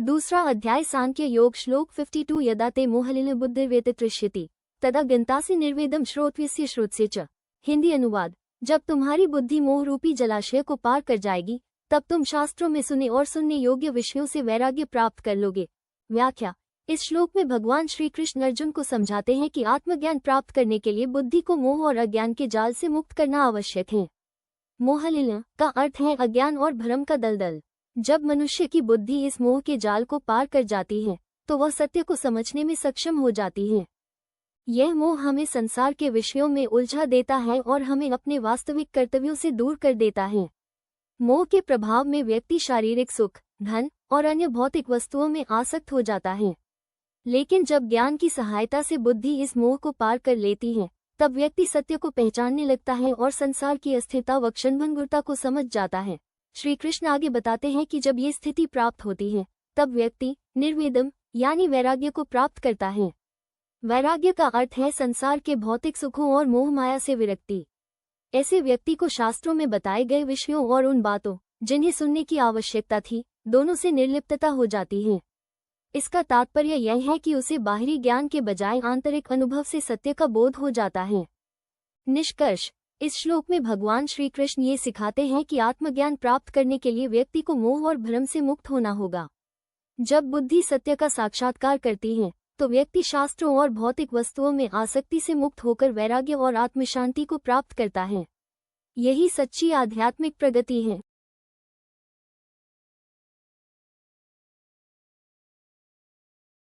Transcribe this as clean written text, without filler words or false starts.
दूसरा अध्याय सांख्य योग श्लोक 52 यदा ते मोहलिन बुद्धिर्व्यतितृष्यति तदा गंतासि निर्वेदम श्रोतव्यस्य श्रुतस्य च। हिंदी अनुवाद। जब तुम्हारी बुद्धि मोह रूपी जलाशय को पार कर जाएगी तब तुम शास्त्रों में सुने और सुनने योग्य विषयों से वैराग्य प्राप्त कर लोगे। व्याख्या। इस श्लोक में भगवान श्री कृष्ण अर्जुन को समझाते हैं कि आत्मज्ञान प्राप्त करने के लिए बुद्धि को मोह और अज्ञान के जाल से मुक्त करना आवश्यक है। मोहलिन का अर्थ है अज्ञान और भ्रम का दलदल। जब मनुष्य की बुद्धि इस मोह के जाल को पार कर जाती है तो वह सत्य को समझने में सक्षम हो जाती है। यह मोह हमें संसार के विषयों में उलझा देता है और हमें अपने वास्तविक कर्तव्यों से दूर कर देता है। मोह के प्रभाव में व्यक्ति शारीरिक सुख, धन और अन्य भौतिक वस्तुओं में आसक्त हो जाता है। लेकिन जब ज्ञान की सहायता से बुद्धि इस मोह को पार कर लेती है तब व्यक्ति सत्य को पहचानने लगता है और संसार की अस्थिरता व क्षणभंगुरता को समझ जाता है। श्री कृष्ण आगे बताते हैं कि जब ये स्थिति प्राप्त होती है तब व्यक्ति निर्वेदम यानी वैराग्य को प्राप्त करता है। वैराग्य का अर्थ है संसार के भौतिक सुखों और मोह माया से विरक्ति। ऐसे व्यक्ति को शास्त्रों में बताए गए विषयों और उन बातों जिन्हें सुनने की आवश्यकता थी दोनों से निर्लिप्तता हो जाती है। इसका तात्पर्य यह है कि उसे बाहरी ज्ञान के बजाय आंतरिक अनुभव से सत्य का बोध हो जाता है। निष्कर्ष। इस श्लोक में भगवान श्री कृष्ण ये सिखाते हैं कि आत्मज्ञान प्राप्त करने के लिए व्यक्ति को मोह और भ्रम से मुक्त होना होगा। जब बुद्धि सत्य का साक्षात्कार करती है तो व्यक्ति शास्त्रों और भौतिक वस्तुओं में आसक्ति से मुक्त होकर वैराग्य और आत्मशांति को प्राप्त करता है। यही सच्ची आध्यात्मिक प्रगति है।